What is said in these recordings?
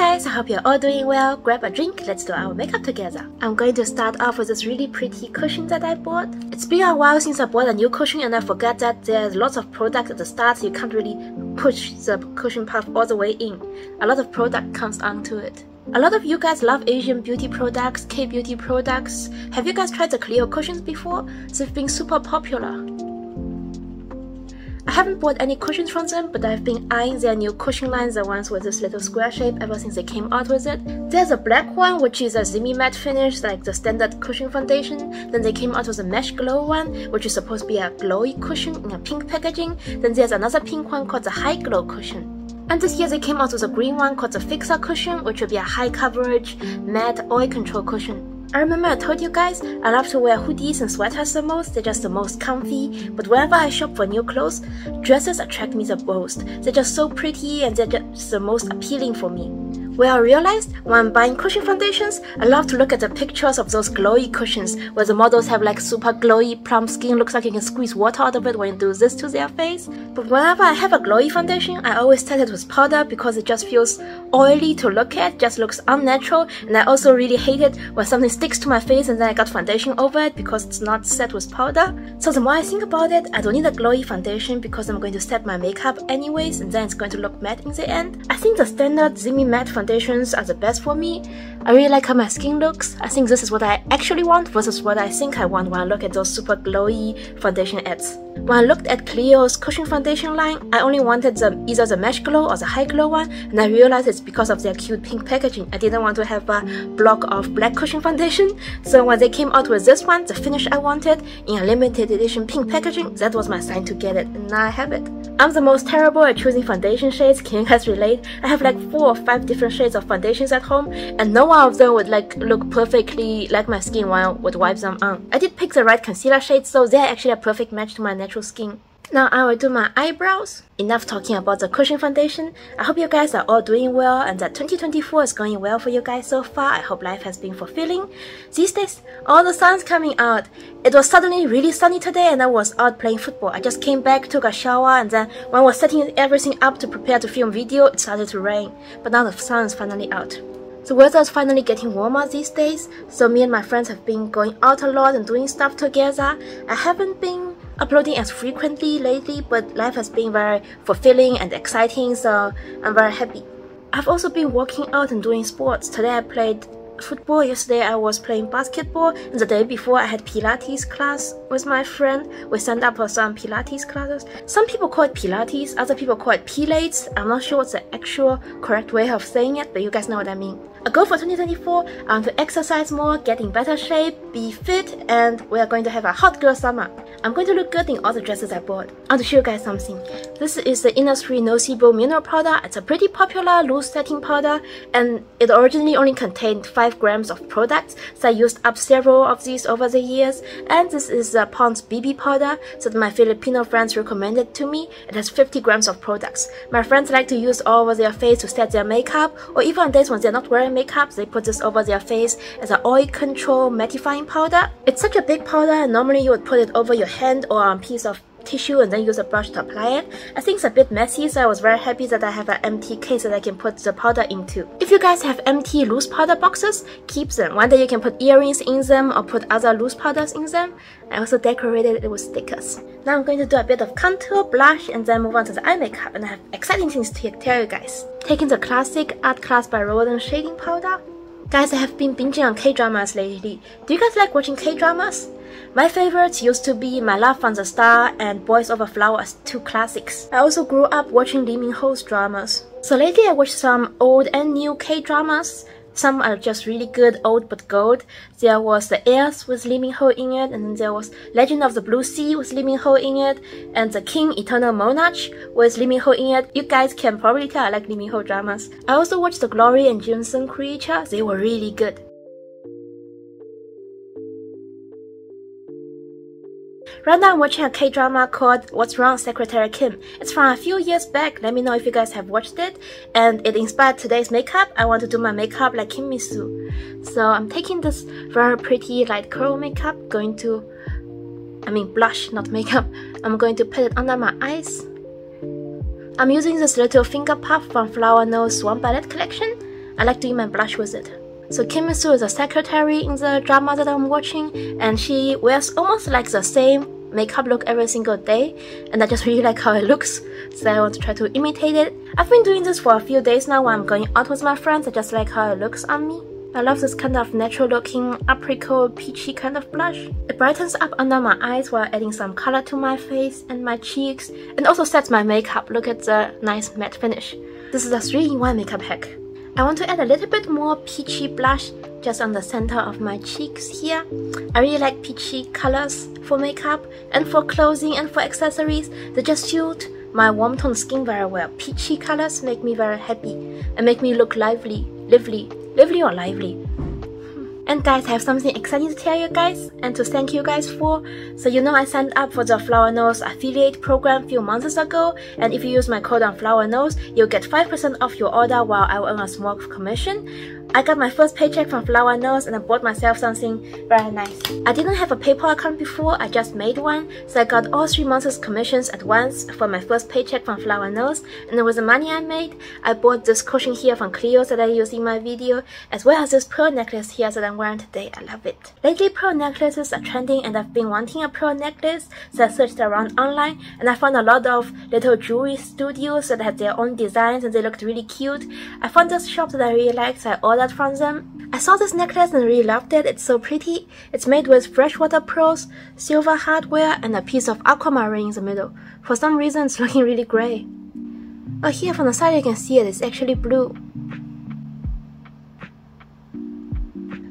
guys, I hope you're all doing well. Grab a drink, let's do our makeup together. I'm going to start off with this really pretty cushion that I bought. It's been a while since I bought a new cushion and I forgot that there's lots of product at the start, so you can't really push the cushion puff all the way in. A lot of product comes onto it. A lot of you guys love Asian beauty products, K-beauty products. Have you guys tried the Clio cushions before? They've been super popular. I haven't bought any cushions from them, but I've been eyeing their new cushion lines, the ones with this little square shape, ever since they came out with it. There's a black one, which is a semi-matte finish, like the standard cushion foundation. Then they came out with a mesh glow one, which is supposed to be a glowy cushion in a pink packaging. Then there's another pink one called the high glow cushion. And this year they came out with a green one called the fixer cushion, which will be a high coverage, matte oil control cushion. I remember I told you guys I love to wear hoodies and sweaters the most. They're just the most comfy. But whenever I shop for new clothes, dresses attract me the most. They're just so pretty and they're just the most appealing for me. Well, I realized when I'm buying cushion foundations, I love to look at the pictures of those glowy cushions where the models have like super glowy plump skin, looks like you can squeeze water out of it when you do this to their face. But whenever I have a glowy foundation, I always set it with powder because it just feels oily to look at, just looks unnatural, and I also really hate it when something sticks to my face and then I got foundation over it because it's not set with powder. So the more I think about it, I don't need a glowy foundation because I'm going to set my makeup anyways and then it's going to look matte in the end. I think the standard semi-matte foundations are the best for me. I really like how my skin looks. I think this is what I actually want versus what I think I want when I look at those super glowy foundation ads. When I looked at Clio's cushion foundation line, I only wanted either the mesh glow or the high glow one, and I realized it's because of their cute pink packaging. I didn't want to have a block of black cushion foundation, so when they came out with this one, the finish I wanted, in a limited edition pink packaging, that was my sign to get it, and now I have it. I'm the most terrible at choosing foundation shades, can you guys relate? I have like 4 or 5 different shades of foundations at home, and no one of them would like look perfectly like my skin when I would wipe them on. I did pick the right concealer shades, so they're actually a perfect match to my natural skin. Now I will do my eyebrows. Enough talking about the cushion foundation. I hope you guys are all doing well and that 2024 is going well for you guys so far. I hope life has been fulfilling. These days, all the sun's coming out. It was suddenly really sunny today and I was out playing football. I just came back, took a shower, and then when I was setting everything up to prepare to film video, it started to rain. But now the sun is finally out. The weather is finally getting warmer these days, so me and my friends have been going out a lot and doing stuff together. I haven't been uploading as frequently lately, but life has been very fulfilling and exciting, so I'm very happy. I've also been working out and doing sports. Today I played football, yesterday I was playing basketball, and the day before I had Pilates class with my friend. We signed up for some Pilates classes. Some people call it Pilates, other people call it Pilates. I'm not sure what's the actual correct way of saying it, but you guys know what I mean. A goal for 2024, I want to exercise more, get in better shape, be fit, and we are going to have a hot girl summer. I'm going to look good in all the dresses I bought. I want to show you guys something. This is the Innisfree Nocebo mineral powder. It's a pretty popular loose setting powder, and it originally only contained 5 grams of products, so I used up several of these over the years. And this is the Pond's BB powder, so that my Filipino friends recommended to me. It has 50 grams of products. My friends like to use all over their face to set their makeup, or even on days when they're not wearing makeup, they put this over their face as an oil control mattifying powder. It's such a big powder, and normally you would put it over your hand or on a piece of tissue and then use a brush to apply it. I think it's a bit messy, so I was very happy that I have an empty case that I can put the powder into. If you guys have empty loose powder boxes, keep them. One day you can put earrings in them or put other loose powders in them. I also decorated it with stickers. Now I'm going to do a bit of contour, blush, and then move on to the eye makeup, and I have exciting things to tell you guys. Taking the classic Art Class by Roden shading powder. Guys, I have been binging on K-dramas lately. Do you guys like watching K-dramas? My favorites used to be My Love from the Star and Boys Over Flowers, 2 classics. I also grew up watching Lee Min-ho's dramas. So lately I watched some old and new K-dramas. Some are just really good, old but gold. There was The Heirs with Lee Min-ho in it, and then there was Legend of the Blue Sea with Lee Min-ho in it, and The King Eternal Monarch with Lee Min-ho in it. You guys can probably tell I like Lee Min-ho dramas. I also watched The Glory and Jimson Creature. They were really good. Right now I'm watching a K-drama called What's Wrong, Secretary Kim. It's from a few years back. Let me know if you guys have watched it. And it inspired today's makeup. I want to do my makeup like Kim Mi-soo. So I'm taking this very pretty light curl makeup, blush, not makeup. I'm going to put it under my eyes. I'm using this little finger puff from Flower Nose Swan Ballet collection. I like doing my blush with it. So Kim Soo is a secretary in the drama that I'm watching, and she wears almost like the same makeup look every single day, and I just really like how it looks, so I want to try to imitate it. I've been doing this for a few days now when I'm going out with my friends. I just like how it looks on me. I love this kind of natural looking apricot peachy kind of blush. It brightens up under my eyes while adding some color to my face and my cheeks, and also sets my makeup. Look at the nice matte finish. This is a 3-in-1 makeup hack. I want to add a little bit more peachy blush just on the center of my cheeks here. I really like peachy colors for makeup and for clothing and for accessories. They just suit my warm tone skin very well. Peachy colors make me very happy and make me look lively or lively. And guys, I have something exciting to tell you guys and to thank you guys for. So you know I signed up for the Flower Nose affiliate program a few months ago, and if you use my code on Flower Nose, you'll get 5% off your order while I will earn a small commission. I got my first paycheck from Flower Nose and I bought myself something very nice. I didn't have a PayPal account before, I just made one, so I got all 3 months' commissions at once for my first paycheck from Flower Nose, and with the money I made, I bought this cushion here from Clio that I use in my video, as well as this pearl necklace here that I'm wearing today. I love it. Lately pearl necklaces are trending and I've been wanting a pearl necklace, so I searched around online and I found a lot of little jewelry studios that had their own designs and they looked really cute. I found this shop that I really liked, so I ordered from them. I saw this necklace and really loved it. It's so pretty. It's made with freshwater pearls, silver hardware, and a piece of aquamarine in the middle. For some reason it's looking really grey. Oh, here from the side you can see it. It's actually blue.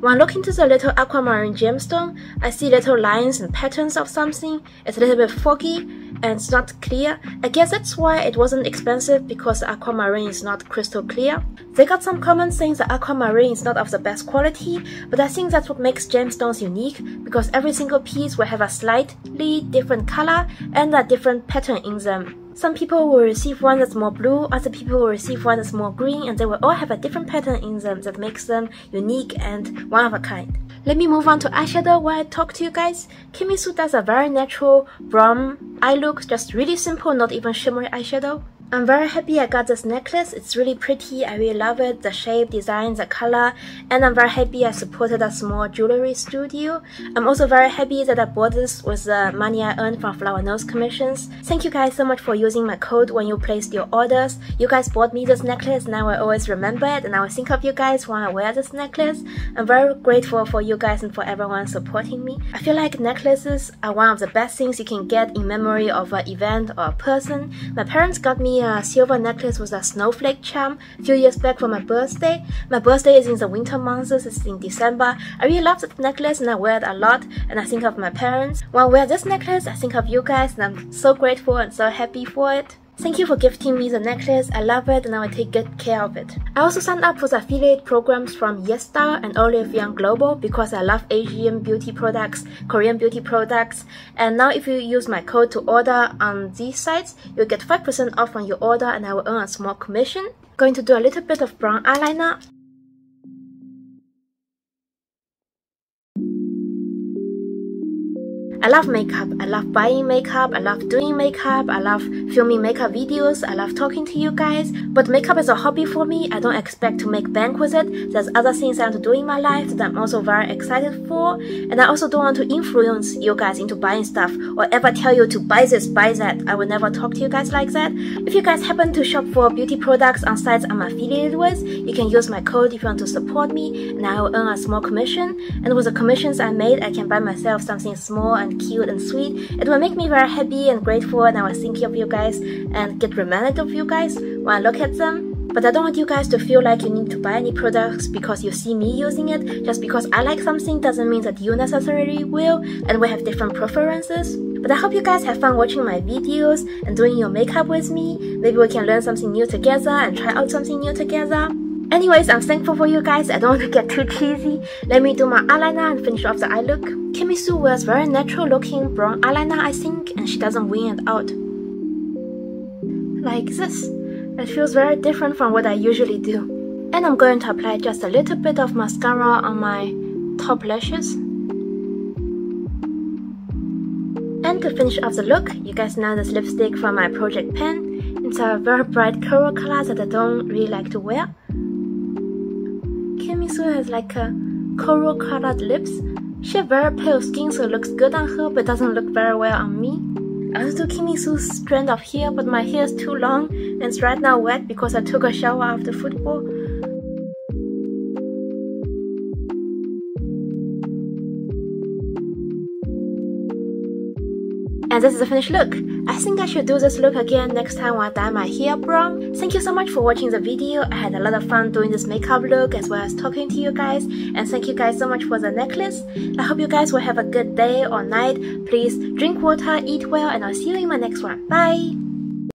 When I look into the little aquamarine gemstone, I see little lines and patterns of something. It's a little bit foggy and it's not clear. I guess that's why it wasn't expensive, because the aquamarine is not crystal clear. They got some comments saying the aquamarine is not of the best quality, but I think that's what makes gemstones unique, because every single piece will have a slightly different color and a different pattern in them. Some people will receive one that's more blue, other people will receive one that's more green, and they will all have a different pattern in them that makes them unique and one of a kind. Let me move on to eyeshadow while I talk to you guys. Kim Soo does a very natural brown eye look, just really simple, not even shimmery eyeshadow. I'm very happy I got this necklace. It's really pretty. I really love it, the shape, design, the color, and I'm very happy I supported a small jewelry studio. I'm also very happy that I bought this with the money I earned from Flower Nose commissions. Thank you guys so much for using my code when you placed your orders. You guys bought me this necklace and I will always remember it, and I will think of you guys when I wear this necklace. I'm very grateful for you guys and for everyone supporting me. I feel like necklaces are one of the best things you can get in memory of an event or a person. My parents got me a silver necklace with a snowflake charm a few years back for my birthday. My birthday is in the winter months, it's in December. I really love that necklace and I wear it a lot, and I think of my parents. When I wear this necklace, I think of you guys, and I'm so grateful and so happy for it. Thank you for gifting me the necklace. I love it and I will take good care of it. I also signed up for the affiliate programs from Yesstyle and Olive Young Global because I love Asian beauty products, Korean beauty products, and now if you use my code to order on these sites, you'll get 5% off on your order and I will earn a small commission. Going to do a little bit of brown eyeliner. I love makeup, I love buying makeup, I love doing makeup, I love filming makeup videos, I love talking to you guys. But makeup is a hobby for me. I don't expect to make bank with it. There's other things I want to do in my life that I'm also very excited for. And I also don't want to influence you guys into buying stuff or ever tell you to buy this, buy that. I will never talk to you guys like that. If you guys happen to shop for beauty products on sites I'm affiliated with, you can use my code if you want to support me and I will earn a small commission. And with the commissions I made, I can buy myself something small and cute and sweet. It will make me very happy and grateful, and I will think of you guys and get reminded of you guys when I look at them. But I don't want you guys to feel like you need to buy any products because you see me using it. Just because I like something doesn't mean that you necessarily will, and we have different preferences. But I hope you guys have fun watching my videos and doing your makeup with me. Maybe we can learn something new together and try out something new together. Anyways, I'm thankful for you guys. I don't want to get too cheesy. Let me do my eyeliner and finish off the eye look. Kim Soo wears very natural looking brown eyeliner, I think, and she doesn't wing it out. Like this. It feels very different from what I usually do. And I'm going to apply just a little bit of mascara on my top lashes. And to finish off the look, you guys know this lipstick from my project pen. It's a very bright coral color that I don't really like to wear. Kimmy has like a coral colored lips. She has very pale skin, so it looks good on her, but doesn't look very well on me. I also do Kimmy strand of hair, but my hair is too long and it's right now wet because I took a shower after football. And this is the finished look. I think I should do this look again next time when I dye my hair brown. Thank you so much for watching the video. I had a lot of fun doing this makeup look as well as talking to you guys. And thank you guys so much for the necklace. I hope you guys will have a good day or night. Please drink water, eat well, and I'll see you in my next one. Bye!